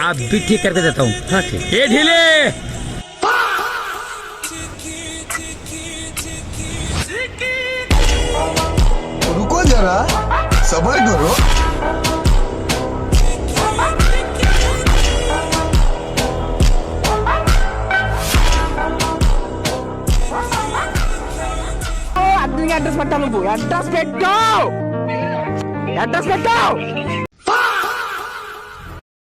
आप भी ठीक करके देता हूँ। हाँ ठीक। ये ढीले रुको जरा, सबर करो। అడ్రస్ పెట్టాలి, నువ్వు అడ్రస్ పెట్టావు, అడ్రస్ పెట్టావు.